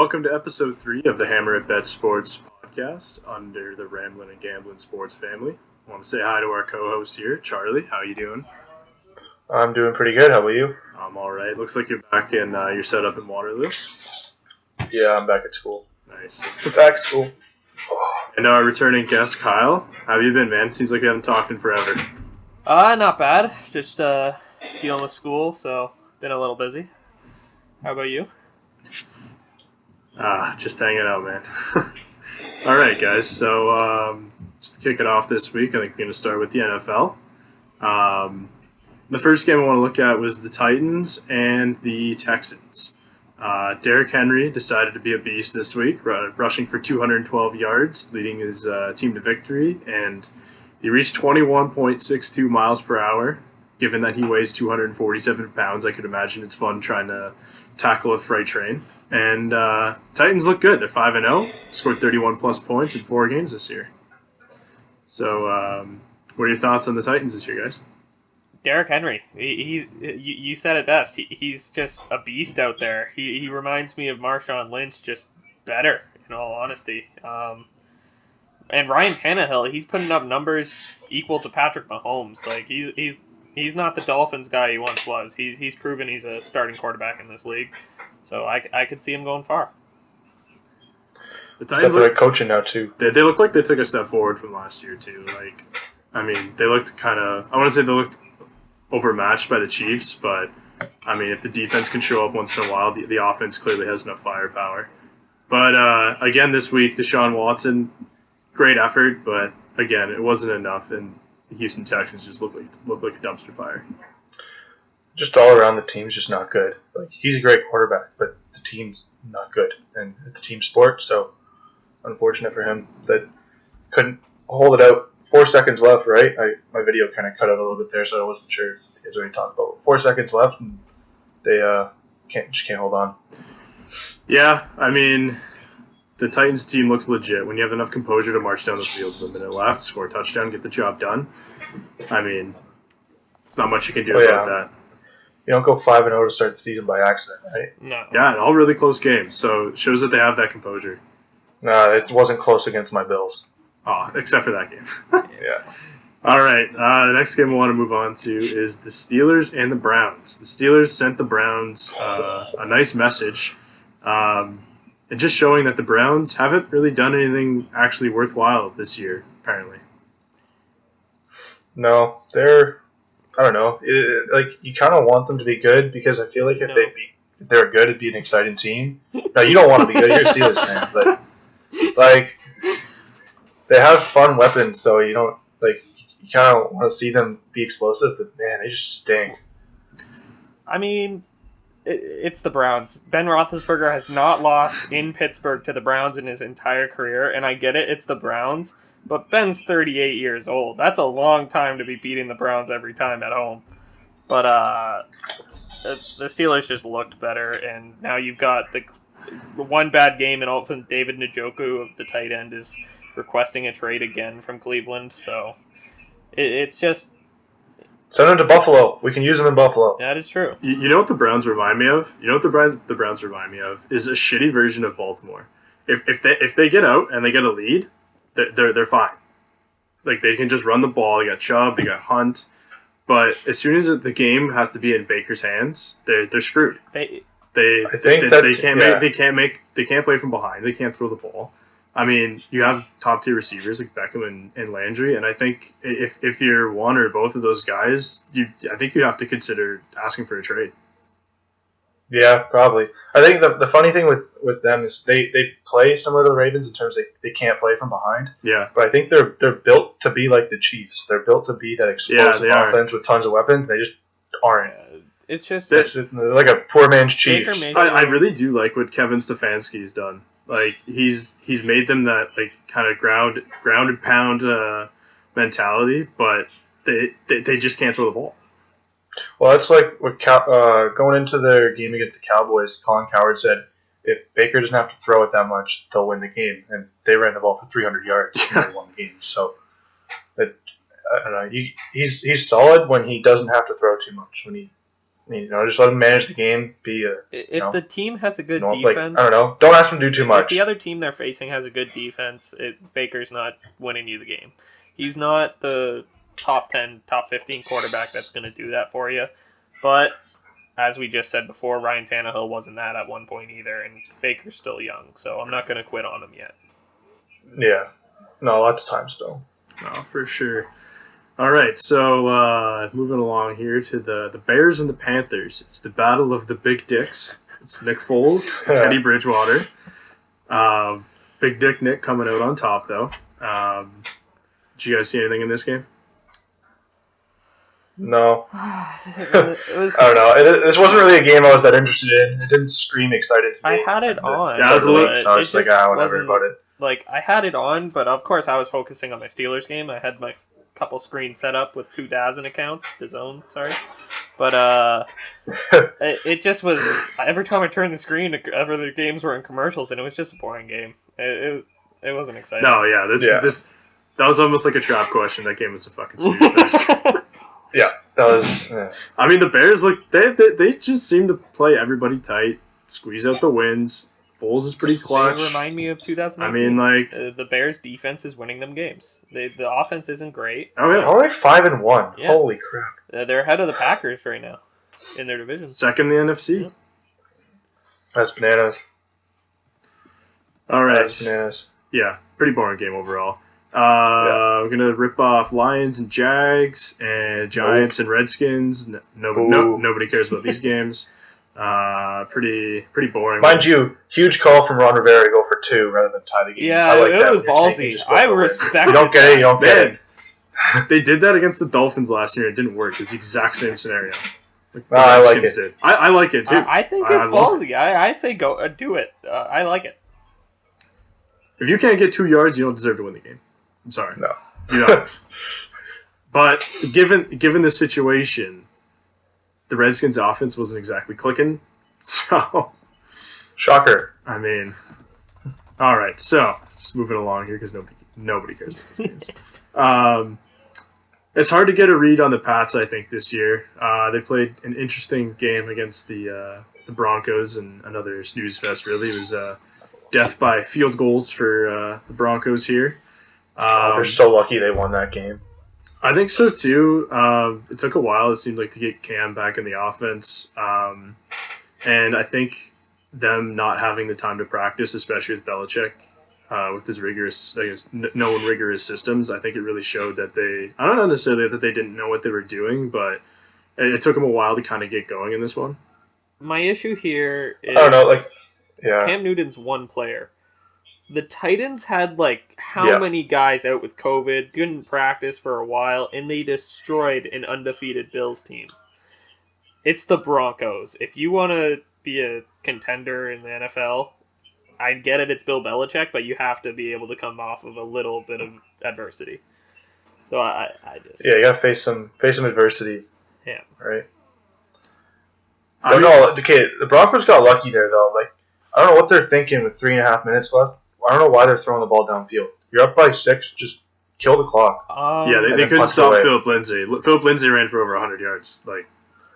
Welcome to episode 3 of the Hammer at Bet Sports podcast under the Ramblin and Gamblin sports family. I want to say hi to our co-host here, Charlie. How you doing? I'm doing pretty good. How about you? I'm all right. Looks like you're back in your setup in Waterloo. Yeah, I'm back at school. Nice. Back at school. And our returning guest, Kyle. How have you been, man? Seems like you haven't talked in forever. Not bad. Just dealing with school, so been a little busy. How about you? Just hanging out, man. All right, guys. So just to kick it off this week, I think we're going to start with the NFL. The first game I want to look at was the Titans and the Texans. Derrick Henry decided to be a beast this week, rushing for 212 yards, leading his team to victory, and he reached 21.62 miles per hour. Given that he weighs 247 pounds, I could imagine it's fun trying to tackle a freight train. And Titans look good. They're 5-0, scored 31-plus points in 4 games this year. So what are your thoughts on the Titans this year, guys? Derrick Henry. You said it best. He's just a beast out there. He reminds me of Marshawn Lynch, just better, in all honesty. And Ryan Tannehill, he's putting up numbers equal to Patrick Mahomes. Like he's not the Dolphins guy he once was. He's proven he's a starting quarterback in this league. So I could see him going far. The Titans That's coaching now too. They look like they took a step forward from last year too. They looked kind of. I want to say they looked overmatched by the Chiefs, but I mean, if the defense can show up once in a while, the offense clearly has enough firepower. But again, this week, Deshaun Watson, great effort, but again, it wasn't enough, and the Houston Texans just looked like a dumpster fire. Just all around, the team's just not good. Like, he's a great quarterback, but the team's not good, and it's a team sport. So unfortunate for him that couldn't hold it out. 4 seconds left, right? My video kind of cut out a little bit there, so I wasn't sure if you guys already talked about it. 4 seconds left, and they can't hold on. Yeah, I mean, the Titans team looks legit. When you have enough composure to march down the field with a minute left, score a touchdown, get the job done. I mean, there's not much you can do about that. You don't go 5-0 to start the season by accident, right? No. Yeah, and all really close games, so it shows that they have that composure. It wasn't close against my Bills. Oh, except for that game. Yeah. All right, the next game I want to move on to is the Steelers and the Browns. The Steelers sent the Browns a nice message, and just showing that the Browns haven't really done anything actually worthwhile this year, apparently. No, I don't know. You kind of want them to be good because I feel like if they're good, it'd be an exciting team. No, you don't want to be good. You're a Steelers fan, but they have fun weapons, so you don't you kind of want to see them be explosive. But man, they just stink. I mean, it's the Browns. Ben Roethlisberger has not lost in Pittsburgh to the Browns in his entire career, and I get it. It's the Browns. But Ben's 38 years old. That's a long time to be beating the Browns every time at home. But the Steelers just looked better, and now you've got the one bad game, and all of a sudden David Njoku, of the tight end, is requesting a trade again from Cleveland. So it's just... Send him to Buffalo. We can use him in Buffalo. That is true. You know what the Browns remind me of? You know what the Browns remind me of? Is a shitty version of Baltimore. If they get out and they get a lead, they're fine. Like, they can just run the ball. They got Chubb, they got Hunt, but as soon as the game has to be in Baker's hands, they're screwed. They can't play from behind. They can't throw the ball. I mean, you have top tier receivers like Beckham and Landry, and I think if you're one or both of those guys, I think you have to consider asking for a trade. Yeah, probably. I think the funny thing with them is they play similar to the Ravens in terms of they can't play from behind. Yeah. But I think they're built to be like the Chiefs. They're built to be that explosive offense with tons of weapons. They just aren't. It's just... They're like a poor man's Chiefs. I really do like what Kevin Stefanski's done. Like, he's made them that kind of ground and pound mentality, but they just can't throw the ball. Well, that's like what going into their game against the Cowboys, Colin Cowherd said, if Baker doesn't have to throw it that much, they'll win the game. And they ran the ball for 300 yards and they won the game. So, I don't know. He's solid when he doesn't have to throw too much. When Just let him manage the game. If the team has a good defense, like, I don't know. Don't ask him to do too much. If the other team they're facing has a good defense, Baker's not winning you the game. He's not the top 10, top 15 quarterback that's going to do that for you. But as we just said before, Ryan Tannehill wasn't that at one point either, and Baker's still young, so I'm not going to quit on him yet. Yeah. No, lots of time still. No, for sure. All right, so moving along here to the Bears and the Panthers. It's the battle of the big dicks. It's Nick Foles, Teddy Bridgewater. Big Dick Nick coming out on top, though. Did you guys see anything in this game? No. It was, I don't know. This wasn't really a game I was that interested in. It didn't scream excited to me. I had it on. Yeah, I was a little. So I was like, whatever about it. Like, I had it on, but of course I was focusing on my Steelers game. I had my couple screens set up with 2 DAZN accounts. DAZN, sorry. But it just was... Every time I turned the screen, other games were in commercials, and it was just a boring game. It wasn't exciting. No, yeah. This that was almost like a trap question. That game was a fucking serious. Yeah, that was... Yeah. I mean, the Bears, like, they just seem to play everybody tight, squeeze out the wins. Foles is pretty clutch. They remind me of 2019. I mean, like... the Bears' defense is winning them games. The offense isn't great. Oh, yeah. Only 5-1. Yeah. Holy crap. They're ahead of the Packers right now in their division. Second in the NFC. Yeah. That's bananas. All right. That's bananas. Yeah, pretty boring game overall. We're going to rip off Lions and Jags and Giants and Redskins. Nobody cares about these games. Pretty boring. Mind you, huge call from Ron Rivera to go for 2 rather than tie the game. Yeah, I like it that was when you're tanking, ballsy. just go I for it. respect You don't get it, you don't get it. They did that against the Dolphins last year. It didn't work. It's the exact same scenario. Like the I like Redskins it. did. I like it, too. I think it's love ballsy. I say go do it. I like it. If you can't get 2 yards, you don't deserve to win the game. I'm sorry. No. You don't. But given the situation, the Redskins' offense wasn't exactly clicking. So, Shocker. I mean, all right. So, just moving along here because nobody cares about these games. It's hard to get a read on the Pats, I think, this year. They played an interesting game against the Broncos, and another snooze fest, really. It was death by field goals for the Broncos here. They're so lucky they won that game. I think so, too. It took a while, it seemed like, to get Cam back in the offense. And I think them not having the time to practice, especially with Belichick, with his rigorous, known rigorous systems, I think it really showed that I don't know necessarily that they didn't know what they were doing, but it took them a while to kind of get going in this one. My issue here is I don't know, Cam Newton's one player. The Titans had how many guys out with COVID, couldn't practice for a while, and they destroyed an undefeated Bills team. It's the Broncos. If you want to be a contender in the NFL, I get it, it's Bill Belichick, but you have to be able to come off of a little bit of adversity. So I just... Yeah, you got to face some adversity. Yeah. Right? The Broncos got lucky there, though. I don't know what they're thinking with 3.5 minutes left. I don't know why they're throwing the ball downfield. You're up by 6, just kill the clock. They couldn't stop Philip Lindsay. Philip Lindsay ran for over 100 yards.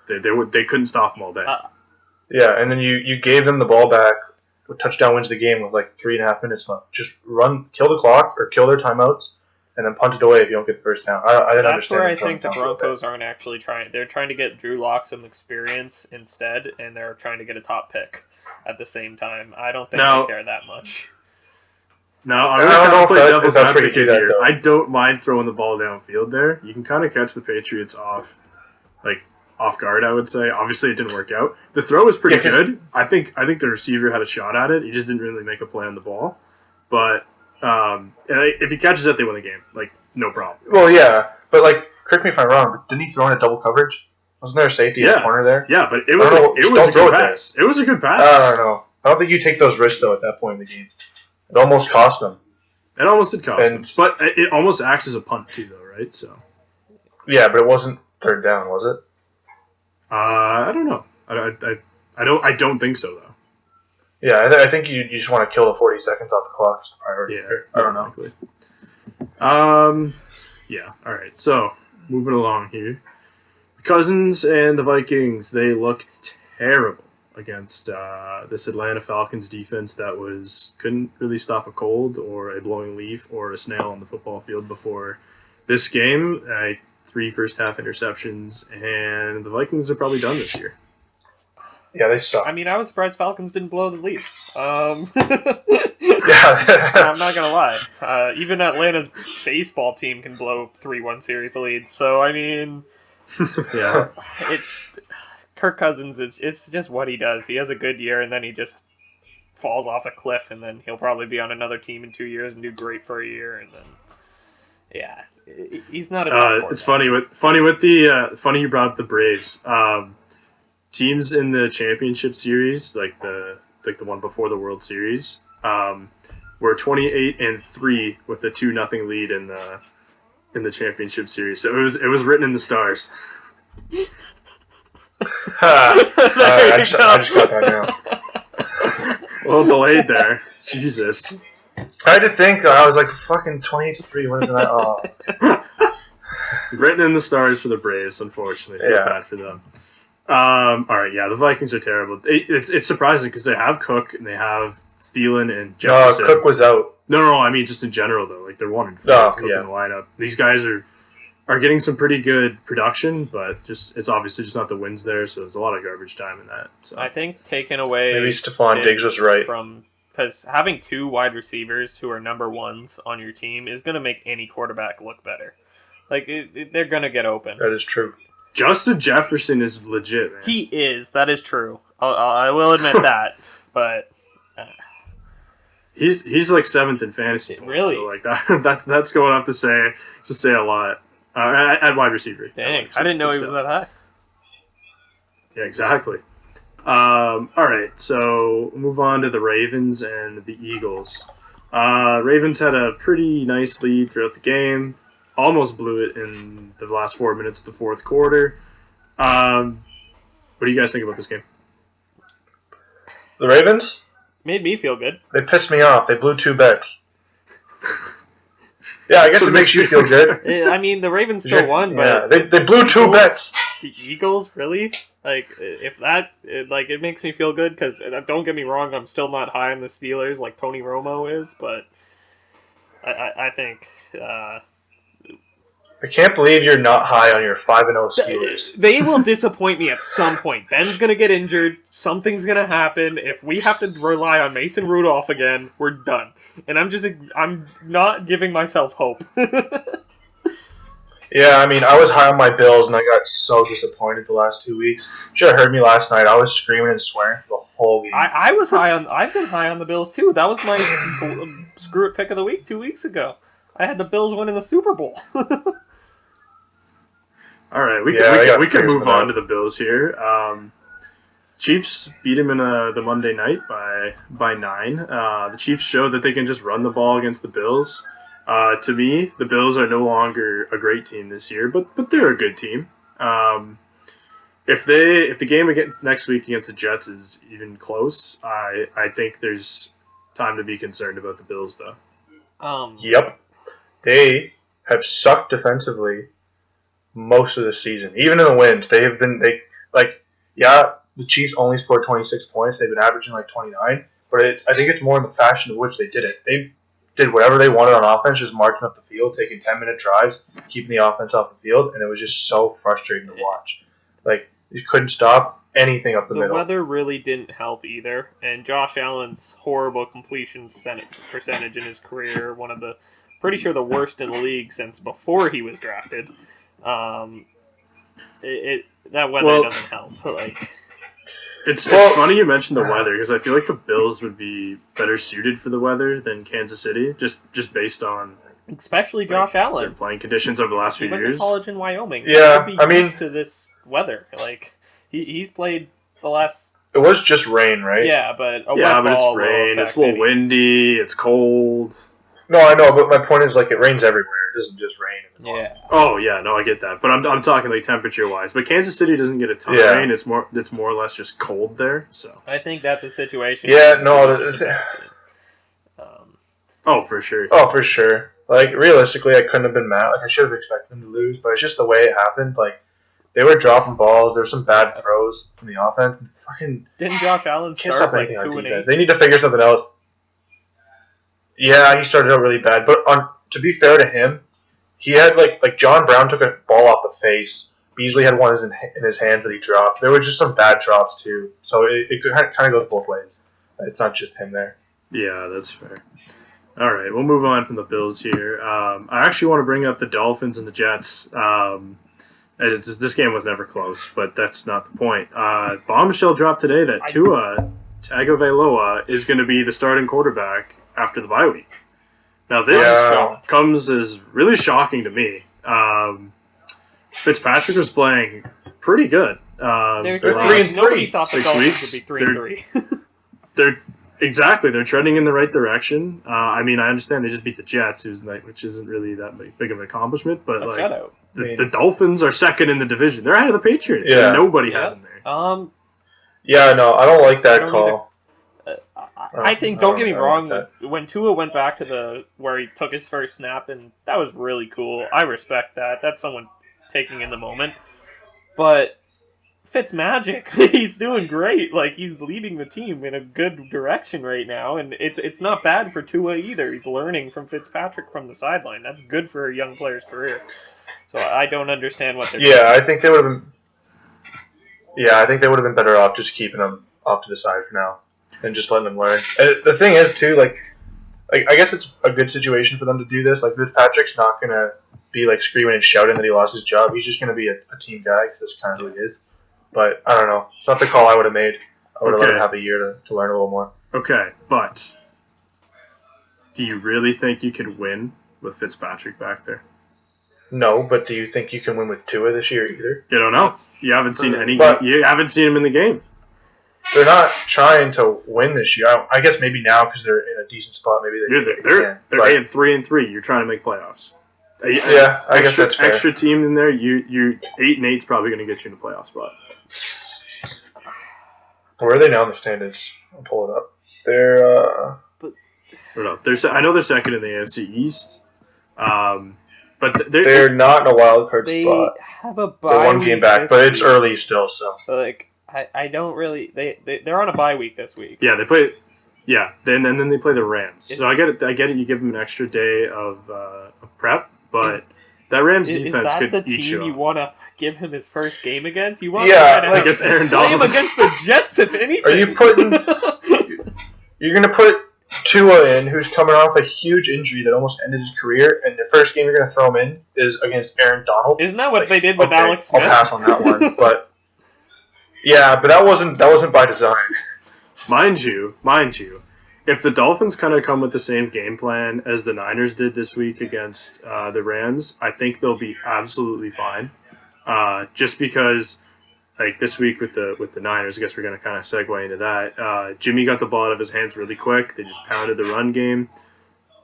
They couldn't stop him all day. Yeah, and then you gave them the ball back. Touchdown wins the game with 3.5 minutes left. Just kill the clock or kill their timeouts, and then punt it away if you don't get the first down. I didn't understand. That's where I think the Broncos aren't actually trying. They're trying to get Drew Lock some experience instead, and they're trying to get a top pick at the same time. I don't think they care that much. No, I'm going to play devil's advocate here. I don't mind throwing the ball downfield there. You can kind of catch the Patriots off guard, I would say. Obviously, it didn't work out. The throw was pretty good. I think the receiver had a shot at it. He just didn't really make a play on the ball. But if he catches it, they win the game. No problem. Well, yeah, but correct me if I'm wrong, but didn't he throw in a double coverage? Wasn't there a safety in the corner there? Yeah, but it was a good pass. It was a good pass. I don't know. I don't think you take those risks though at that point in the game. It almost cost them. It almost did cost them, but it almost acts as a punt too, though, right? So. Yeah, but it wasn't third down, was it? I don't know. I don't think so, though. Yeah, I think you just want to kill the 40 seconds off the clock as the priority. Yeah, I don't know. Yeah. All right. So moving along here, the Cousins and the Vikings, they look terrible against this Atlanta Falcons defense that couldn't really stop a cold or a blowing leaf or a snail on the football field before this game. 3 first half interceptions, and the Vikings are probably done this year. Yeah, they suck. I mean, I was surprised Falcons didn't blow the lead. Yeah. I'm not gonna lie. Even Atlanta's baseball team can blow 3-1 series leads. So I mean, Yeah. it's Kirk Cousins. It's just what he does. He has a good year, and then he just falls off a cliff, and then he'll probably be on another team in 2 years and do great for a year, and then yeah, he's not a top quarterback. It's funny you brought up the Braves. Teams in the championship series, like the one before the World Series, were 28-3 with a 2-0 lead in the championship series. So it was written in the stars. I just got that now. Well, delayed there. Jesus. I had to think. I was like, fucking 28-3. What is that? Oh. Written in the stars for the Braves, unfortunately. Feel bad for them. All right, yeah, the Vikings are terrible. It's surprising because they have Cook and they have Thielen and Jefferson. Cook was out. No, I mean just in general though. Like they're 1-4 Cook in the lineup. These guys are getting some pretty good production, but it's obviously just not the wins there. So there's a lot of garbage time in that. So I think taking away maybe Stephon Diggs was right because having 2 wide receivers who are number ones on your team is going to make any quarterback look better. Like they're going to get open. That is true. Justin Jefferson is legit, man. He is. That is true. I will admit that. But he's like 7th in fantasy points. Really? So like that's going up to say a lot. At wide receiver. Dang, I didn't know he was that high. Yeah, exactly. All right, so we'll move on to the Ravens and the Eagles. Ravens had a pretty nice lead throughout the game. Almost blew it in the last 4 minutes of the fourth quarter. What do you guys think about this game? The Ravens? Made me feel good. They pissed me off. They blew 2 bets. Yeah, I guess it makes you feel good. I mean, the Ravens still won, but they blew 2 bets. The Eagles, really? Like, if that, it makes me feel good because don't get me wrong, I'm still not high on the Steelers like Tony Romo is, but I think. I can't believe you're not high on your 5-0 Steelers. They will disappoint me at some point. Ben's gonna get injured. Something's gonna happen. If we have to rely on Mason Rudolph again, we're done. And I'm not giving myself hope. Yeah, I mean, I was high on my Bills, and I got so disappointed the last 2 weeks. You should have heard me last night. I was screaming and swearing for the whole week. I've been high on the Bills, too. That was my screw it pick of the week 2 weeks ago. I had the Bills winning the Super Bowl. All right, we can move on to the Bills here. Chiefs beat him in the Monday night by 9. The Chiefs showed that they can just run the ball against the Bills. To me, the Bills are no longer a great team this year, but they're a good team. If the game next week against the Jets is even close, I think there's time to be concerned about the Bills, though. Yep, they have sucked defensively most of the season. Even in the wins, the Chiefs only scored 26 points. They've been averaging like 29, but I think it's more in the fashion in which they did it. They did whatever they wanted on offense, just marching up the field, taking 10-minute drives, keeping the offense off the field, and it was just so frustrating to watch. Like, you couldn't stop anything up the middle. The weather really didn't help either, and Josh Allen's horrible completion percentage in his career, pretty sure the worst in the league since before he was drafted. That weather doesn't help. It's funny you mentioned the weather because I feel like the Bills would be better suited for the weather than Kansas City, just based on especially Josh Allen their playing conditions over the last few years. He went to college in Wyoming. Yeah, I mean, used to this weather. Like he's played the last. It was just rain, right? Yeah, but it's rain. It's a little windy. It's cold. No, I know, but my point is it rains everywhere. It doesn't just rain. Yeah. Oh yeah, no, I get that, but I'm talking like temperature wise. But Kansas City doesn't get a ton of rain. It's more or less just cold there. So I think that's a situation. Yeah, no. Oh, for sure. Oh, for sure. Realistically, I couldn't have been mad. I should have expected them to lose, but it's just the way it happened. they were dropping balls. There were some bad throws from the offense. Fucking Didn't Josh Allen can't start stop like anything on 2-8? defense. They need to figure something out. Yeah, he started out really bad, but to be fair to him, he had like John Brown took a ball off the face. Beasley had one in his hands that he dropped. There were just some bad drops too, so it kind of goes both ways. It's not just him there. Yeah, that's fair. All right, we'll move on from the Bills here. I actually want to bring up the Dolphins and the Jets. This game was never close, but that's not the point. Bombshell dropped today that Tua Tagovailoa is going to be the starting quarterback after the bye week. Now, this comes as really shocking to me. Fitzpatrick was playing pretty good. They're 3-3. Nobody thought the 6 Dolphins weeks. would be 3-3. They're trending in the right direction. I understand they just beat the Jets, which isn't really that big of an accomplishment, but A like shutout. the Dolphins are second in the division. They're ahead of the Patriots. Yeah. And nobody had them there. Yeah, no, I don't like that call. I think, don't get me wrong, like when Tua went back to where he took his first snap, and that was really cool. I respect that. That's someone taking in the moment. But Fitzmagic, he's doing great. Like, he's leading the team in a good direction right now, and it's not bad for Tua either. He's learning from Fitzpatrick from the sideline. That's good for a young player's career. So I don't understand what they're doing. I think they would have been. Yeah, I think they would have been better off just keeping him off to the side for now and just letting him learn. And the thing is, too, like I guess it's a good situation for them to do this. Like, Fitzpatrick's not gonna be like screaming and shouting that he lost his job. He's just gonna be a team guy because that's kind of who he is. But I don't know. It's not the call I would have made. I would have let him have a year to learn a little more. Okay, but do you really think you could win with Fitzpatrick back there? No, but do you think you can win with Tua this year either? You don't know. You haven't seen any. But you haven't seen him in the game. They're not trying to win this year. I guess maybe now because they're in a decent spot. Maybe They're 8-3. You're trying to make playoffs. Yeah, I guess that's fair. Extra team in there. You 8-8 is probably going to get you in a playoff spot. Where are they now in the standings? I'll pull it up. They're I don't know. I know they're second in the AFC East. But they're not in a wild card spot. They have a bye. They're one game back, but it's early still. So like, I don't really. They're on a bye week this week. Yeah, they play. Yeah, then they play the Rams. So I get it. You give them an extra day of prep, but that Rams defense could the eat team you you up. want to give him his first game against? You want I guess Aaron play Donald him against the Jets, if anything. are you putting? You're going to put Tua in, who's coming off a huge injury that almost ended his career, and the first game you're going to throw him in is against Aaron Donald. Isn't that what they did with Alex Smith? I'll pass on that one, but yeah, but that wasn't by design. Mind you, if the Dolphins kind of come with the same game plan as the Niners did this week against the Rams, I think they'll be absolutely fine. Just because, like this week with the Niners, I guess we're going to kind of segue into that. Jimmy got the ball out of his hands really quick. They just pounded the run game.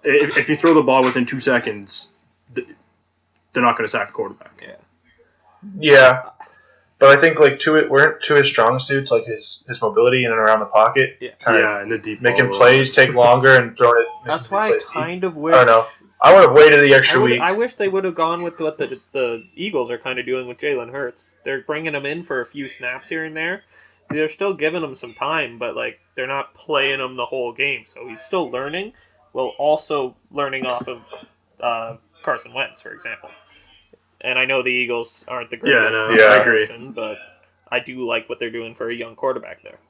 If you throw the ball within 2 seconds, they're not going to sack the quarterback. Yeah. But I think like weren't two his strong suits, like his mobility in and around the pocket. And the deep making ball. plays take longer and throwing it. That's why I kind of wish. I don't know. I would have waited the extra week. I wish they would have gone with what the Eagles are kind of doing with Jalen Hurts. They're bringing him in for a few snaps here and there. They're still giving him some time, but like they're not playing him the whole game. So he's still learning, while also learning off of Carson Wentz, for example. And I know the Eagles aren't the greatest I agree. person, but I do like what they're doing for a young quarterback there.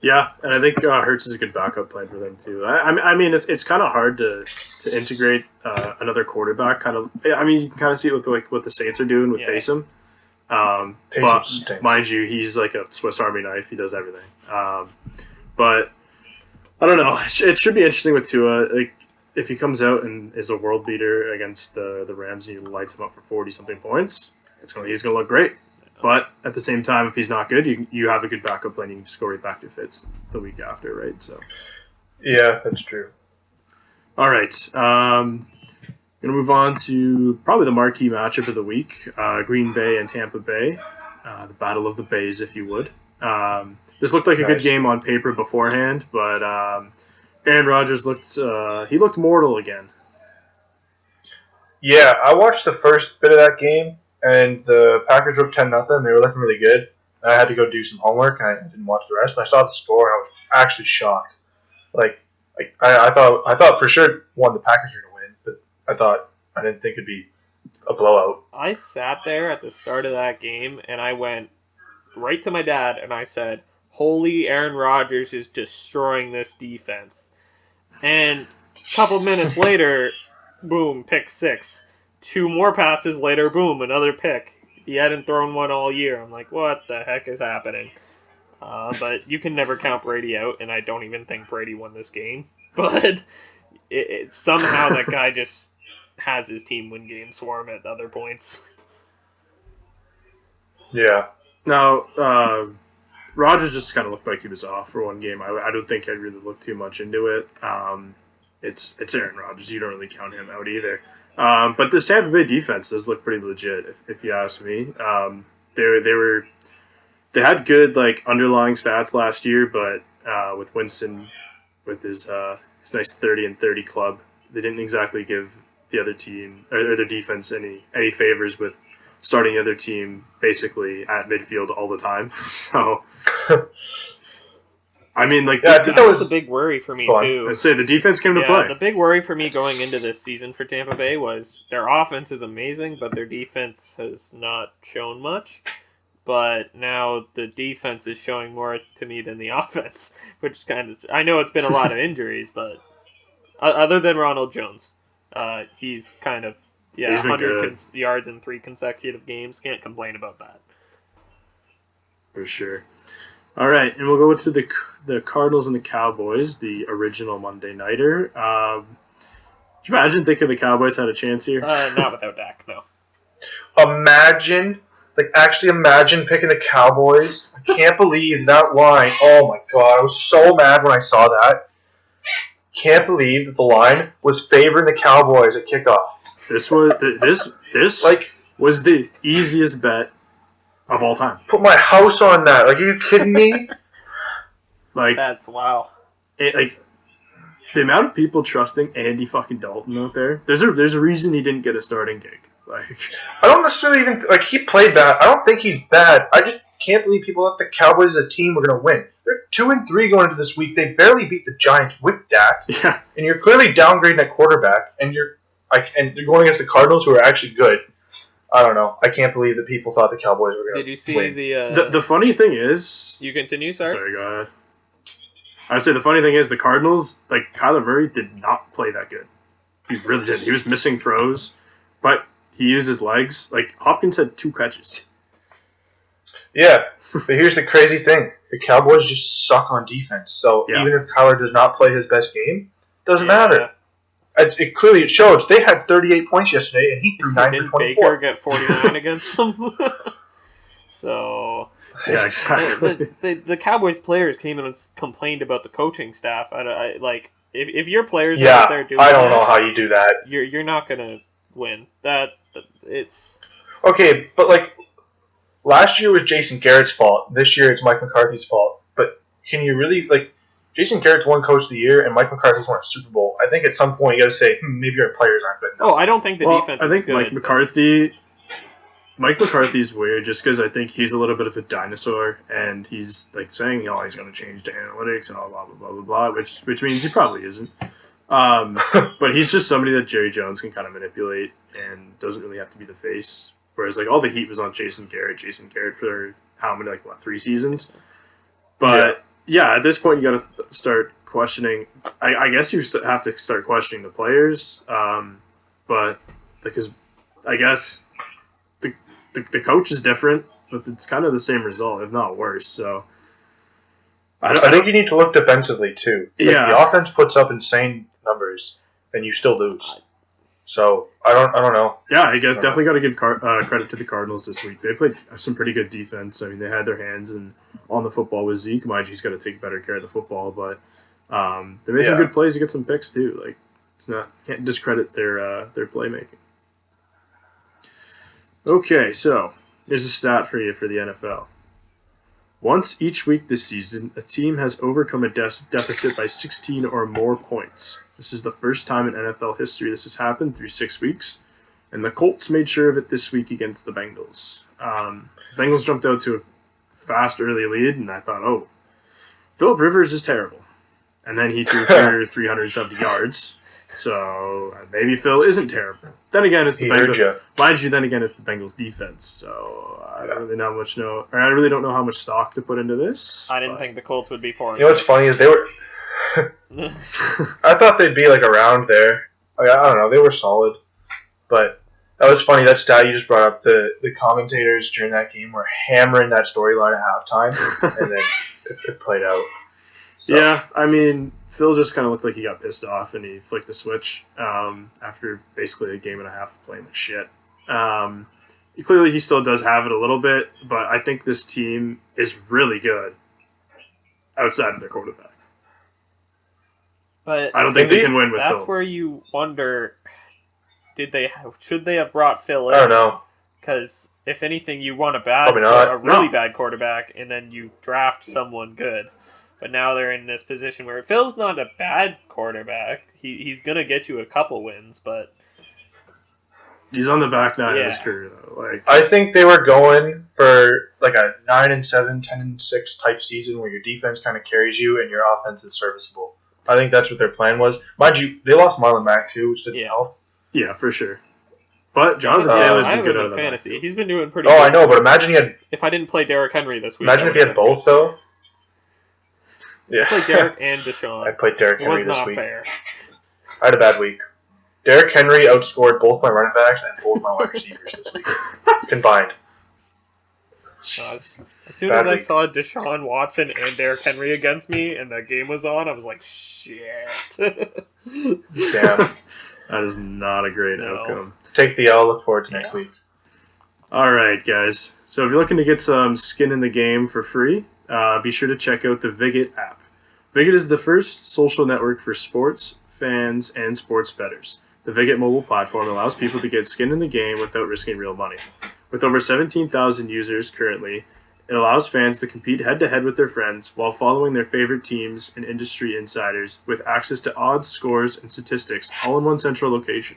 Yeah, and I think Hurts is a good backup plan for them too. I mean, it's kind of hard to integrate another quarterback. Kind of, I mean, you can kind of see it with like what the Saints are doing with Taysom. But stinks. mind you, he's like a Swiss Army knife. He does everything. But I don't know. It should be interesting with Tua. Like, if he comes out and is a world beater against the Rams and he lights them up for 40-something points, he's going to look great. But at the same time, if he's not good, you have a good backup plan. You can just go right back to Fitz the week after, right? So, yeah, that's true. All right. Going to move on to probably the marquee matchup of the week, Green Bay and Tampa Bay, the Battle of the Bays, if you would. This looked like a good game on paper beforehand, but Aaron Rodgers looked mortal again. Yeah, I watched the first bit of that game, and the Packers were up 10-0. They were looking really good. And I had to go do some homework, and I didn't watch the rest. And I saw the score, and I was actually shocked. I thought for sure the Packers were going to win, but I didn't think it'd be a blowout. I sat there at the start of that game and I went right to my dad and I said, "Holy, Aaron Rodgers is destroying this defense." And a couple minutes later, boom, pick six. 2 more passes later, boom, another pick. He hadn't thrown one all year. I'm like, what the heck is happening? But you can never count Brady out, and I don't even think Brady won this game. But somehow that guy just has his team win games for him at other points. Yeah. Now, Rodgers just kind of looked like he was off for one game. I don't think I'd really look too much into it. It's Aaron Rodgers. You don't really count him out either. But this Tampa Bay defense does look pretty legit, if you ask me. They had good underlying stats last year, but with Winston with his nice 30-30 club, they didn't exactly give the other team or their defense any favors with starting the other team basically at midfield all the time. So, I mean, I think that was the big worry for me too. I'd say the defense came to play. The big worry for me going into this season for Tampa Bay was their offense is amazing, but their defense has not shown much. But now the defense is showing more to me than the offense, which is kind of... I know it's been a lot of injuries, but other than Ronald Jones, he's kind of... Yeah, 100 yards in 3 consecutive games. Can't complain about that. For sure. All right, and we'll go to the Cardinals and the Cowboys, the original Monday Nighter. Could you imagine thinking the Cowboys had a chance here? Not without Dak, no. Actually imagine picking the Cowboys. I can't believe that line. Oh my god, I was so mad when I saw that. Can't believe that the line was favoring the Cowboys at kickoff. This was the easiest bet of all time. Put my house on that. Are you kidding me? That's wow. The amount of people trusting Andy fucking Dalton out there. There's a reason he didn't get a starting gig. I don't necessarily even he played bad. I don't think he's bad. I just can't believe people thought the Cowboys as a team were going to win. They're 2-3 going into this week. They barely beat the Giants with Dak. Yeah. And you're clearly downgrading at quarterback, and they're going against the Cardinals, who are actually good. I don't know. I can't believe that people thought the Cowboys were going to win. Did you see the funny thing is... You continue, sorry? Sorry, go ahead. I would say the funny thing is the Cardinals, Kyler Murray did not play that good. He really didn't. He was missing throws, but he used his legs. Hopkins had 2 catches. Yeah, but here's the crazy thing. The Cowboys just suck on defense. So even if Kyler does not play his best game, doesn't matter. It clearly shows. They had 38 points yesterday, and he threw 9 for 24. Baker get 49 against them? So... Yeah, exactly. The Cowboys players came in and complained about the coaching staff. If your players are out there doing I don't know how you do that. You're not going to win. It's... Okay, but last year was Jason Garrett's fault. This year it's Mike McCarthy's fault. But can you really, Jason Garrett's won Coach of the Year and Mike McCarthy's won a Super Bowl. I think at some point you got to say, maybe our players aren't good enough. Oh, I don't think the defense is good. Mike McCarthy's weird just because I think he's a little bit of a dinosaur and he's saying, he's going to change to analytics and all blah, blah, blah, blah, blah, which means he probably isn't. But he's just somebody that Jerry Jones can kind of manipulate and doesn't really have to be the face. Whereas all the heat was on Jason Garrett for how many, 3 seasons? But yeah, at this point you got to start questioning. I guess you have to start questioning the players. But because I guess the coach is different, but it's kind of the same result, if not worse. So I think you need to look defensively too. The offense puts up insane numbers, and you still lose. So I don't know. Yeah, I guess definitely got to give credit to the Cardinals this week. They played some pretty good defense. I mean, they had their hands on the football with Zeke. Mind you, he's got to take better care of the football, but they made some good plays to get some picks too. Can't discredit their playmaking. Okay, so here's a stat for you for the NFL. Once each week this season, a team has overcome a deficit by 16 or more points. This is the first time in NFL history this has happened through 6 weeks. And the Colts made sure of it this week against the Bengals. Bengals jumped out to a fast early lead, and I thought, oh, Phillip Rivers is terrible. And then he threw for 370 yards. So maybe Phil isn't terrible. Then again, it's the Bengals. Mind you, then again, it's the Bengals defense. So I don't really I really don't know how much stock to put into this. I didn't think the Colts would be 4-2. You know what's funny is they were. I thought they'd be like around there. I don't know. They were solid, but that was funny. That stat you just brought up. The commentators during that game were hammering that storyline at halftime, and then it played out. So. Yeah, I mean, Phil just kind of looked like he got pissed off, and he flicked the switch after basically a game and a half of playing like shit. Clearly, he still does have it a little bit, but I think this team is really good outside of their quarterback. But I don't think they can win with Phil. That's where you wonder, should they have brought Phil in? I don't know. Because if anything, you want a really bad quarterback, and then you draft someone good. But now they're in this position where Phil's not a bad quarterback. He's going to get you a couple wins, but he's on the back nine of his career, though. I think they were going for like a 9-7, 10-6 type season where your defense kind of carries you and your offense is serviceable. I think that's what their plan was. Mind you, they lost Marlon Mack too, which didn't help. Yeah, for sure. But Jonathan Taylor's been good on fantasy. He's been doing pretty good. Oh, I know, but imagine he had... If I didn't play Derrick Henry this week... Imagine if he had both, though. Yeah. I played Derrick and Deshaun. I played Derrick Henry this week. It was not fair. I had a bad week. Derrick Henry outscored both my running backs and both my wide receivers this week. Combined. As soon as I saw Deshaun Watson and Derrick Henry against me and the game was on, I was like, shit. Damn. That is not a great outcome. Take the L. Look forward to next week. All right, guys. So if you're looking to get some skin in the game for free, be sure to check out the Viget app. Viget is the first social network for sports, fans, and sports bettors. The Viget mobile platform allows people to get skin in the game without risking real money. With over 17,000 users currently, it allows fans to compete head-to-head with their friends while following their favorite teams and industry insiders with access to odds, scores, and statistics all in one central location.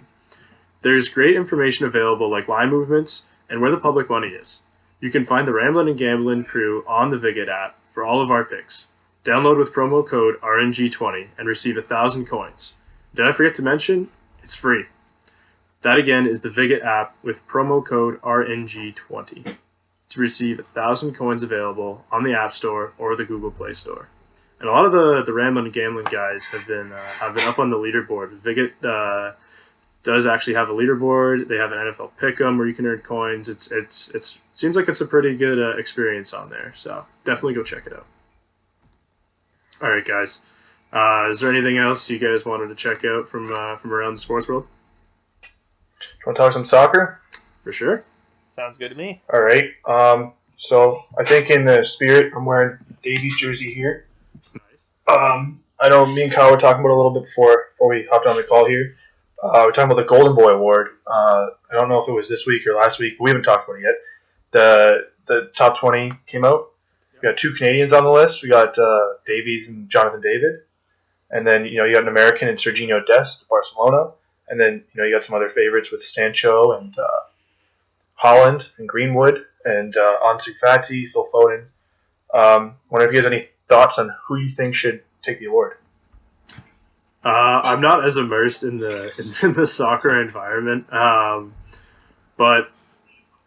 There's great information available like line movements and where the public money is. You can find the Ramblin and Gamblin crew on the Viget app for all of our picks. Download with promo code RNG20 and receive 1,000 coins. Did I forget to mention? It's free. That again is the Viget app with promo code RNG20 to receive 1,000 coins available on the App Store or the Google Play Store. And a lot of the Ramblin and Gamblin guys have been up on the leaderboard. Viget does actually have a leaderboard. They have an NFL Pick'em where you can earn coins. It seems like it's a pretty good experience on there. So definitely go check it out. All right, guys. Is there anything else you guys wanted to check out from around the sports world? You want to talk some soccer? For sure. Sounds good to me. All right. So I think in the spirit, I'm wearing Davies jersey here. Nice. I know me and Kyle were talking about it a little bit before we hopped on the call here. We're talking about the Golden Boy Award. I don't know if it was this week or last week, but we haven't talked about it yet. The top 20 came out. We got 2 Canadians on the list. We got Davies and Jonathan David. And then, you got an American and Serginho Dest, Barcelona. And then, you got some other favorites with Sancho and Holland and Greenwood and Ansu Fati, Phil Foden. Wonder if you guys have any thoughts on who you think should take the award. I'm not as immersed in the soccer environment, but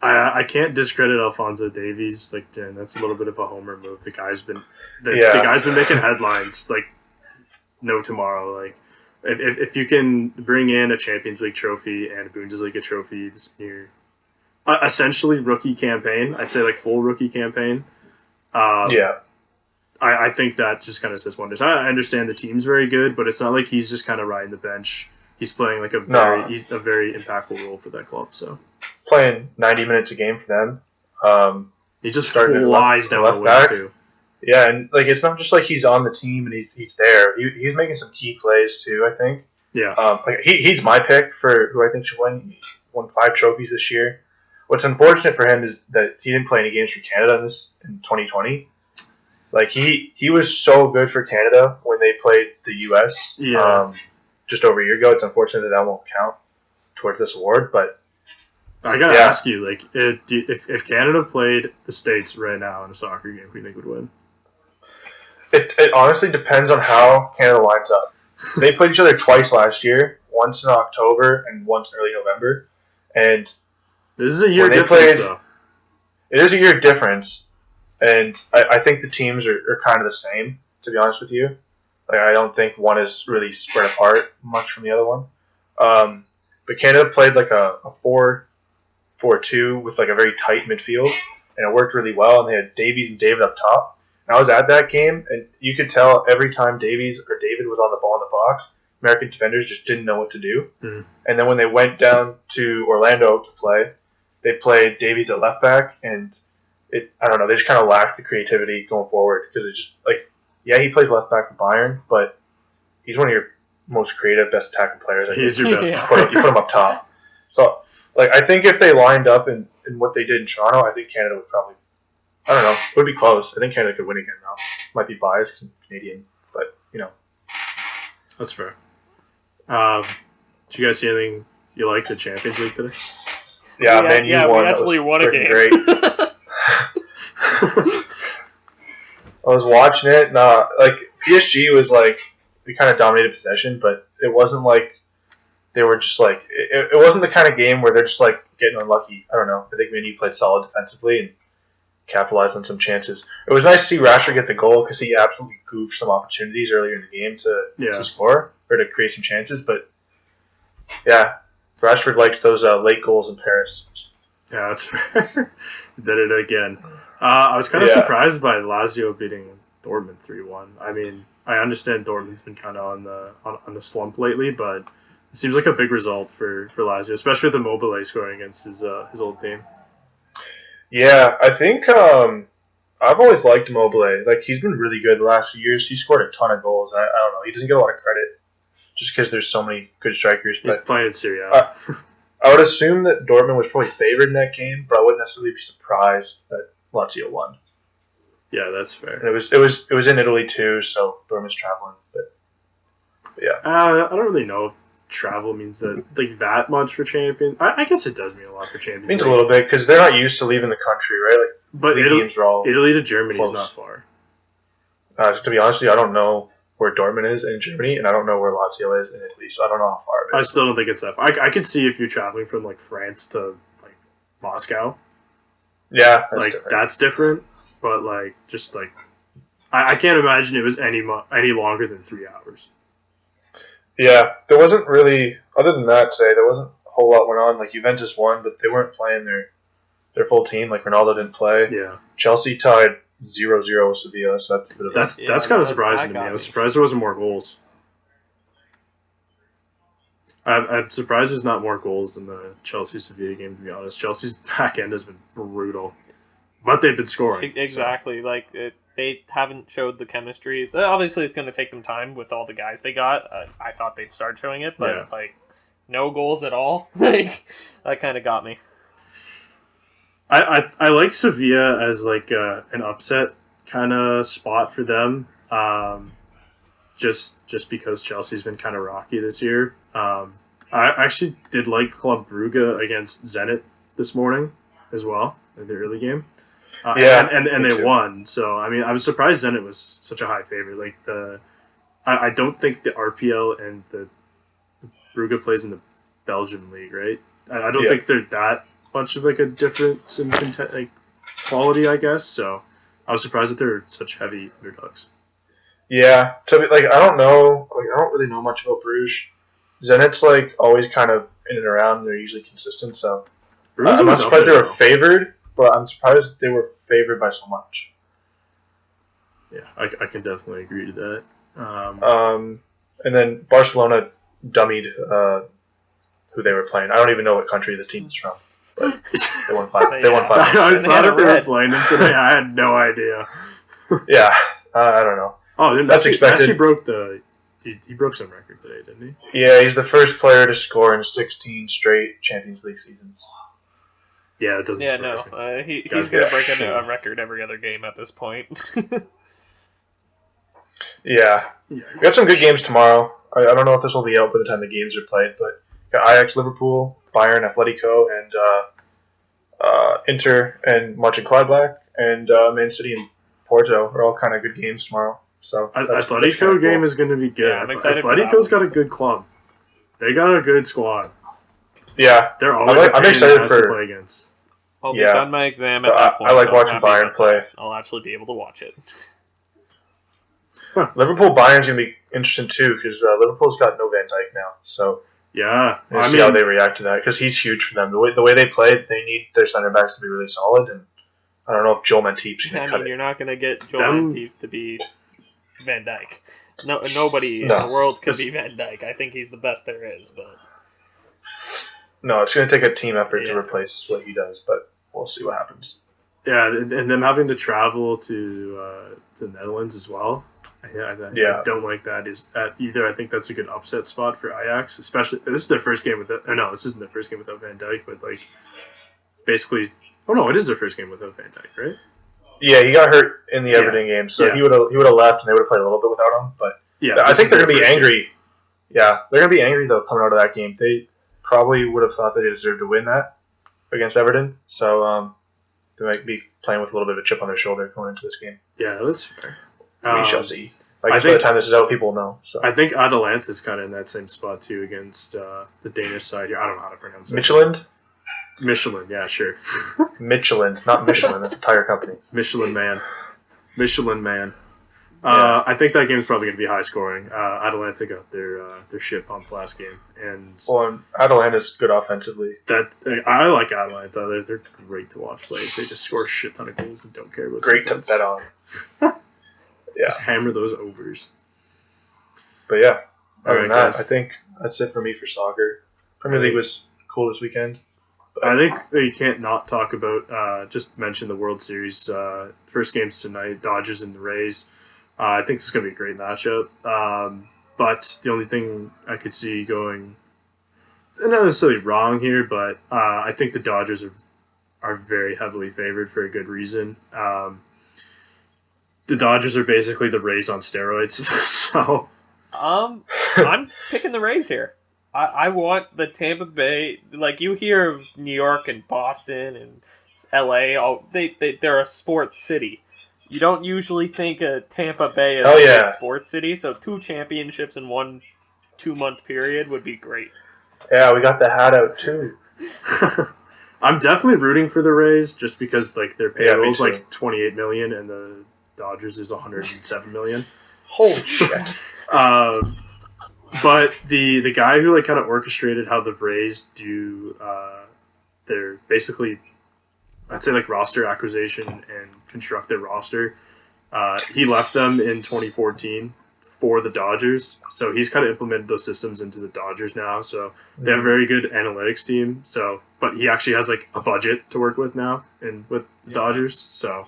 I can't discredit Alphonso Davies. Like, that's a little bit of a homer move. The guy's been making headlines like no tomorrow. Like, if you can bring in a Champions League trophy and a Bundesliga trophy this year, essentially rookie campaign. I'd say like full rookie campaign. I think that just kind of says wonders. I understand the team's very good, but it's not like he's just kind of riding the bench. He's playing like he's a very impactful role for that club. So playing 90 minutes a game for them. He just flies down the wing too. Yeah, and like it's not just like he's on the team and he's there. He's making some key plays too, I think. Yeah. Like he's my pick for who I think should win. He won 5 trophies this year. What's unfortunate for him is that he didn't play any games for Canada in 2020. Like he was so good for Canada when they played the US just over a year ago. It's unfortunate that won't count towards this award, but I gotta ask you, like, if Canada played the States right now in a soccer game, who do you think would win? It honestly depends on how Canada lines up. So they played each other twice last year, once in October and once in early November. And this is a year difference, though. It is a year difference, and I think the teams are kind of the same, to be honest with you. Like, I don't think one is really spread apart much from the other one. But Canada played like a 4-4-2 with like a very tight midfield, and it worked really well. And they had Davies and David up top. And I was at that game, and you could tell every time Davies or David was on the ball in the box, American defenders just didn't know what to do. Mm-hmm. And then when they went down to Orlando to play, they played Davies at left back, and I don't know, they just kind of lacked the creativity going forward because it's just like, yeah, he plays left back for Bayern, but he's one of your most creative, best attacking players. He's your best. You put him up top. So, like, I think if they lined up in what they did in Toronto, I think Canada would probably, I don't know, it would be close. I think Canada could win again, though. Might be biased because I'm Canadian, but, you know. That's fair. Did you guys see anything you liked the Champions League today? Yeah, man, you won. We actually won a game. Great. I was watching it, and like PSG was like, we kind of dominated possession, but it wasn't like they were just like it wasn't the kind of game where they're just like getting unlucky. I don't know. I think Manu played solid defensively and capitalized on some chances. It was nice to see Rashford get the goal because he absolutely goofed some opportunities earlier in the game to score or to create some chances. But yeah, Rashford likes those late goals in Paris. Yeah, that's fair. Did it again. I was kind of surprised by Lazio beating Dortmund 3-1. I mean, I understand Dortmund's been kind of on the slump lately, but it seems like a big result for Lazio, especially with Immobile scoring against his old team. Yeah, I think I've always liked Immobile. Like, he's been really good the last few years. He scored a ton of goals. I don't know. He doesn't get a lot of credit just because there's so many good strikers. He's playing in Serie A. I would assume that Dortmund was probably favored in that game, but I wouldn't necessarily be surprised that Lazio won. Yeah, that's fair. And it was in Italy too, so Dortmund's traveling. But yeah, I don't really know if travel means that much for champions. I guess it does mean a lot for champions. It means a little bit because they're not used to leaving the country, right? Like, but Italy to Germany close. Is not far. To be honest with you, I don't know where Dortmund is in Germany, and I don't know where Lazio is in Italy, so I don't know how far it is. I still don't think it's that far. I could see if you're traveling from like France to like Moscow. Yeah, that's different. But like, just like, I can't imagine it was any longer than 3 hours. Yeah, there wasn't really, other than that today, there wasn't a whole lot went on. Like, Juventus won, but they weren't playing their full team. Like, Ronaldo didn't play. Yeah. Chelsea tied 0-0 with Sevilla, so that's a bit of that's kind of surprising to me. I was surprised there wasn't more goals. I'm surprised there's not more goals in the Chelsea-Sevilla game, to be honest. Chelsea's back end has been brutal. But they've been scoring. Exactly. So. Like, they haven't showed the chemistry. Obviously, it's going to take them time with all the guys they got. I thought they'd start showing it, but, like, no goals at all. Like, that kind of got me. I like Sevilla as, like, an upset kind of spot for them. Just because Chelsea's been kind of rocky this year. I actually did like Club Brugge against Zenit this morning as well in the early game. And they won. So I mean, I was surprised Zenit was such a high favorite. Like I don't think the RPL and the Brugge plays in the Belgian league, right? I don't think they're that much of like a difference in like quality, I guess. So I was surprised that they're such heavy underdogs. Yeah, I don't know. Like, I don't really know much about Bruges. Zenit's like always kind of in and around. They're usually consistent. So I'm not surprised they were favored. But I'm surprised they were favored by so much. Yeah, I can definitely agree to that. And then Barcelona dummied who they were playing. I don't even know what country the team is from. But they won 5. They won 5. I saw that they were playing them today. I had no idea. Yeah, I don't know. Oh, that's expected. Messi broke he broke some record today, didn't he? Yeah, he's the first player to score in 16 straight Champions League seasons. Yeah, it doesn't surprise me. He's going to break a record every other game at this point. Yeah. We got some good games tomorrow. I don't know if this will be out by the time the games are played, but got Ajax Liverpool Bayern, Atletico, and Inter and Mönchengladbach, and Man City and Porto are all kind of good games tomorrow. So Atletico game is going to be good. Yeah, I'm excited for that Atletico's one. got a good club. They got a good squad. Yeah, They're always I'm excited to play against. I'll be Yeah. done my exam at that point. I like so I'm watching happy Bayern about play. that. I'll actually be able to watch it. Liverpool Bayern's gonna be interesting too because Liverpool's got no Van Dijk now, so Yeah, we'll see how they react to that because he's huge for them. The way they play, they need their center backs to be really solid, and I don't know if Joel Matip's gonna cut it. You're not going to get Joel Matip to be Van Dijk. Nobody in No. the world could be Van Dijk. I think he's the best there is, but No, it's gonna take a team effort to Yeah. replace what he does, but we'll see what happens. Yeah, and them having to travel to the Netherlands as well. I don't like that either. I think that's a good upset spot for Ajax, especially this is their first game without. No, this isn't their first game without Van Dijk, but like basically, oh no, it is their first game without Van Dijk, right? Yeah, he got hurt in the Everton game, so he would have left, and they would have played a little bit without him. But Yeah, I think they're gonna be first angry. game. Yeah, they're gonna be angry though coming out of that game. They probably would have thought they deserved to win that against Everton, so they might be playing with a little bit of a chip on their shoulder going into this game. Yeah, that's fair. We shall see. By I the time this is out, people will know. So I think Atalanta is kind of in that same spot too against the Danish side here. I don't know how to pronounce it. Michelin, yeah, sure. Michelin, not Michelin. That's a tire company. Michelin man. Yeah. I think that game's probably going to be high scoring. Atalanta got their shit pumped last game, and Atalanta's good offensively. I like Atalanta. They're great to watch play. They just score a shit ton of goals and don't care about Great defense. to bet on. Yeah, Just hammer those overs. but yeah. Other than that, guys. I think that's it for me for soccer. Premier League was cool this weekend. I think you can't not talk about, just mention the World Series. First game's tonight, Dodgers and the Rays. I think it's going to be a great matchup. But the only thing I could see going, not necessarily wrong here, but I think the Dodgers are very heavily favored for a good reason. The Dodgers are basically the Rays on steroids. So I'm picking the Rays here. I want the Tampa Bay. Like you hear of New York and Boston and LA. They're a sports city. You don't usually think of Tampa Bay as a big sports city. So 2 championships in 1 2-month period would be great. Yeah, we got the hat out too. I'm definitely rooting for the Rays just because like their payroll is too. like $28 million and the Dodgers is $107 million. Holy shit! But the guy who like kind of orchestrated how the Rays do their basically, I'd say like roster acquisition and construct their roster. He left them in 2014 for the Dodgers, so he's kind of implemented those systems into the Dodgers now. So they have a very good analytics team. So, but he actually has like a budget to work with now and with the Dodgers. So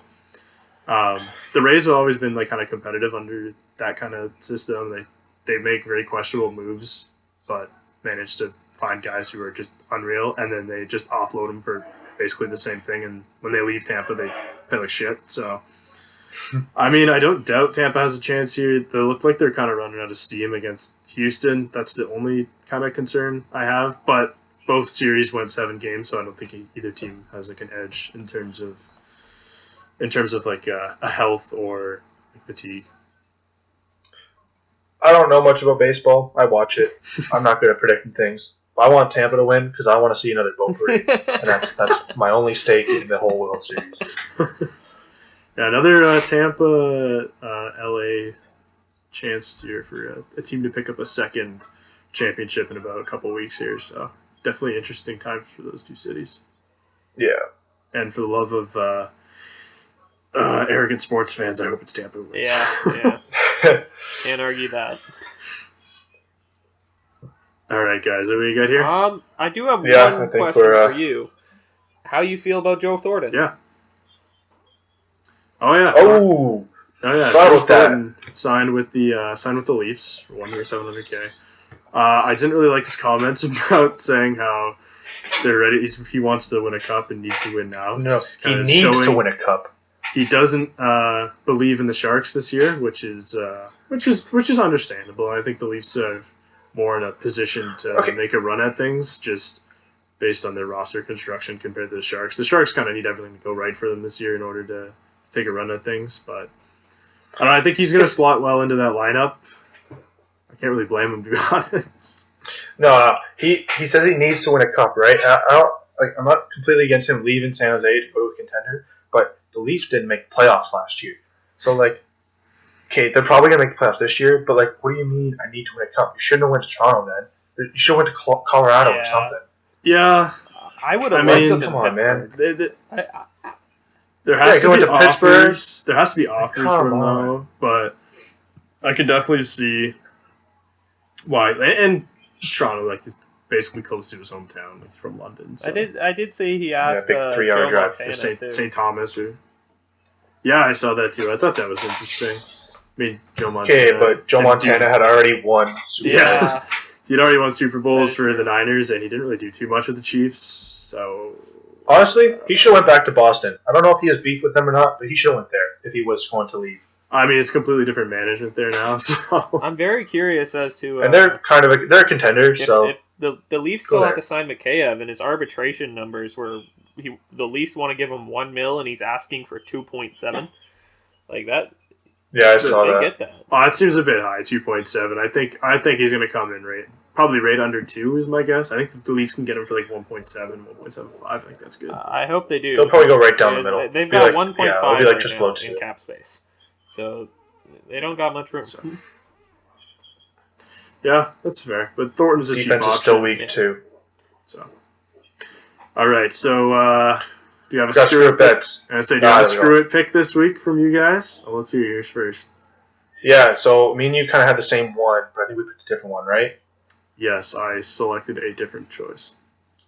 the Rays have always been like kind of competitive under that kind of system. They make very questionable moves, but manage to find guys who are just unreal, and then they just offload them for basically the same thing. And when they leave Tampa, they play like shit. So, I mean, I don't doubt Tampa has a chance here. They look like they're kind of running out of steam against Houston. That's the only kind of concern I have. But both series went 7 games, so I don't think either team has like an edge in terms of like a health or fatigue. I don't know much about baseball. I watch it. I'm not good at predicting things. But I want Tampa to win because I want to see another boat parade, and that's my only stake in the whole World Series. Yeah, another Tampa LA chance here for a team to pick up a second championship in about a couple weeks here. So definitely interesting times for those 2 cities. Yeah. And for the love of arrogant sports fans, I hope it's Tampa wins. Yeah. Can't argue that. All right, guys, what do we got here? I do have I one think question for you. How you feel about Joe Thornton? Yeah. Oh yeah. Oh yeah. Thought Joe about that. Thornton signed with the Leafs for 1 year, $700K. I didn't really like his comments about saying how they're ready. He wants to win a cup and needs to win now. no, Just he kinda needs to showing win a cup. He doesn't believe in the Sharks this year, which is understandable. I think the Leafs are more in a position to make a run at things. Just based on their roster construction compared to the Sharks. The Sharks kind of need everything to go right for them this year in order to take a run at things. But I don't know, I think he's going to slot well into that lineup. I can't really blame him, to be honest. No, he says he needs to win a cup, right? I'm not completely against him leaving San Jose to go to a contender, but the Leafs didn't make the playoffs last year. So, like, okay, they're probably going to make the playoffs this year, but, like, what do you mean I need to win a cup? You shouldn't have went to Toronto then. You should have went to Colorado or something. Yeah. I would have liked them in come on, Pittsburgh. man. There has to going be to offers. Pittsburgh. There has to be offers Come for him, on. though. But I can definitely see why. And Toronto, like, is basically close to his hometown, like, from London. So. I did see he asked big 3-hour Joe drive. Montana Or too. St. Thomas. Yeah, I saw that, too. I thought that was interesting. I mean, Joe Montana. Okay, but Joe Montana had already won Super Bowl. Yeah. He'd already won Super Bowls for the Niners, and he didn't really do too much with the Chiefs, so... Honestly, he should have went back to Boston. I don't know if he has beef with them or not, but he should have went there if he was going to leave. I mean, it's completely different management there now, so... I'm very curious as to... And they're kind of they're a contender, so... If the Leafs Go still have there. to sign Mikheyev, and his arbitration numbers were... the Leafs want to give him $1 million, and he's asking for 2.7. Like, that... Yeah, I saw They that. get that. Oh, it seems a bit high, 2.7. I think he's going to come in probably right under 2 is my guess. I think the Leafs can get him for like 1.7, 1.75. I think that's good. I hope they do. They'll probably go right down the middle. They've Be got like- 1.5 yeah, it'll be like right just now below in 2. cap space. So, they don't got much room. So, yeah, that's fair. But Thornton's a cheap Defense option. is still weak, Yeah. too. So. All right, so do you have a Got screw screw it bets. pick? I say, do you have a Nah, screw it pick this week from you guys? Well, let's hear yours first. Yeah, so me and you kind of had the same one, but I think we picked a different one, right? Yes, I selected a different choice.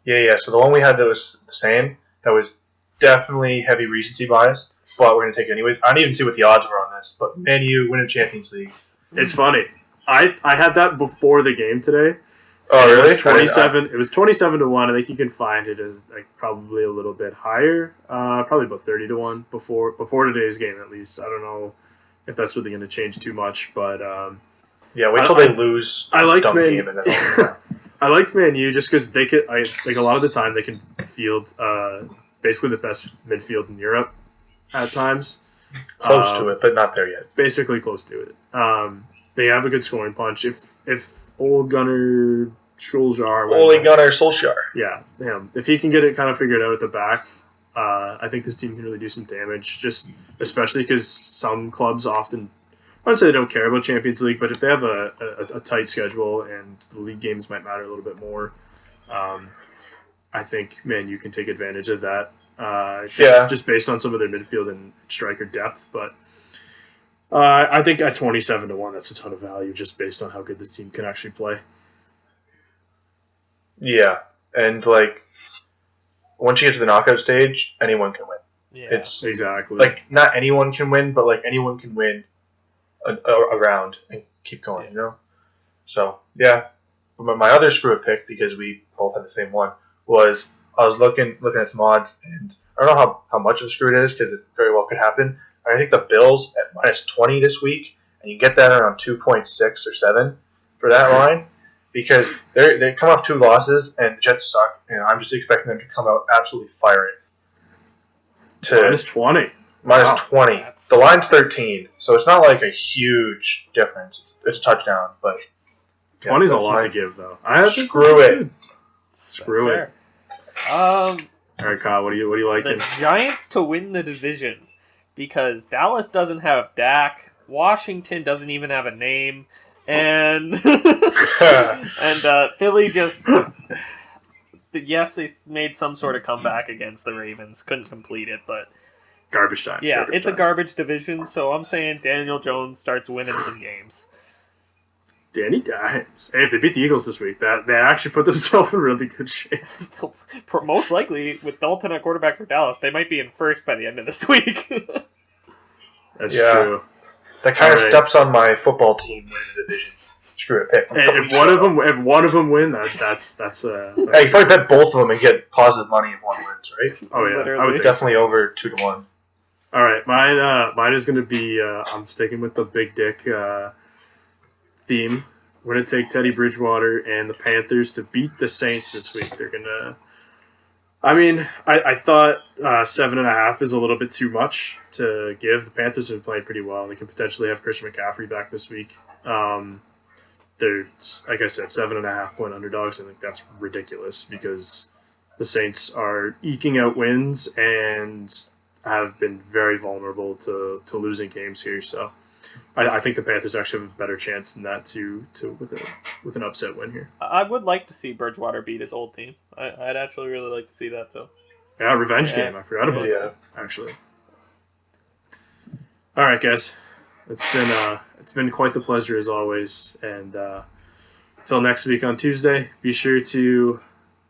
Yeah. So the one we had that was the same, that was definitely heavy recency bias, but we're going to take it anyways. I didn't even see what the odds were on this, but Man U winning Champions League. It's funny. I had that before the game today. Oh, And really? It was 27. It was 27 to 1. I think you can find it as like probably a little bit higher, probably about 30 to 1 before today's game at least. I don't know if that's really going to change too much, but Yeah, wait till they lose I a liked dumb Man. game and then I liked Man U just because they could. Like a lot of the time they can field basically the best midfield in Europe at times. close to it, but not there yet. Basically close to it. They have a good scoring punch. If Ole Gunnar Solskjaer, Ole Gunnar Solskjaer. yeah, him. If he can get it kind of figured out at the back, I think this team can really do some damage. Just especially because some clubs often, I wouldn't say they don't care about Champions League, but if they have a tight schedule and the league games might matter a little bit more, I think Man U can take advantage of that. Just based on some of their midfield and striker depth, but. I think at 27 to 1, that's a ton of value just based on how good this team can actually play. Yeah, and like once you get to the knockout stage, anyone can win. Yeah. It's Exactly. like not anyone can win, but like anyone can win a round and keep going. You know. So yeah, but my other screw it pick, because we both had the same one, was I was looking at some odds, and I don't know how much of a screw it is because it very well could happen. I think the Bills at minus 20 this week, and you get that around 2.6 or 7 for that line, because they come off 2 losses and the Jets suck, and I'm just expecting them to come out absolutely firing. minus 20. Minus Wow. 20. That's- The line's 13, so it's not like a huge difference. It's a touchdown, but 20 is a that's lot my- to give, though. I think Screw that's it. good. Screw That's it. fair. All right, Kyle, what do you liking? The Giants to win the division, because Dallas doesn't have Dak, Washington doesn't even have a name, and Philly just yes, they made some sort of comeback against the Ravens, couldn't complete it, but Garbage time. yeah, Garbage it's a time. garbage division, so I'm saying Daniel Jones starts winning some games. Danny Dimes. Hey, if they beat the Eagles this week, they actually put themselves in really good shape. Most likely, with Dalton at quarterback for Dallas, they might be in first by the end of this week. That's Yeah. true. that kind of Alright. steps on my football team winning the division. Screw it, pick. Hey, if one of them win, that's Hey, you probably bet both of them and get positive money if one wins, right? oh yeah, I Literally. would think so. Definitely over 2 to 1. All right, mine is going to be. I'm sticking with the big dick theme. We're going to take Teddy Bridgewater and the Panthers to beat the Saints this week. They're going to I mean, I thought 7.5 is a little bit too much to give. The Panthers have been playing pretty well. They could potentially have Christian McCaffrey back this week. They're, like I said, 7.5 point underdogs. I think that's ridiculous because the Saints are eking out wins and have been very vulnerable to losing games here. So I think the Panthers actually have a better chance than that to with an upset win here. I would like to see Bridgewater beat his old team. I'd actually really like to see that too. Yeah, revenge game. I forgot about that, actually. All right, guys. It's been quite the pleasure as always. And until next week on Tuesday, be sure to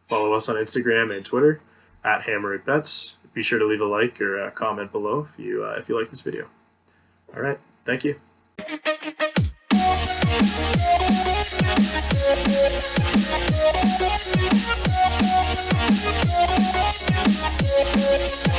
follow us on Instagram and Twitter at HammerItBets. Be sure to leave a like or a comment below if you like this video. All right. Thank you. We'll be right back.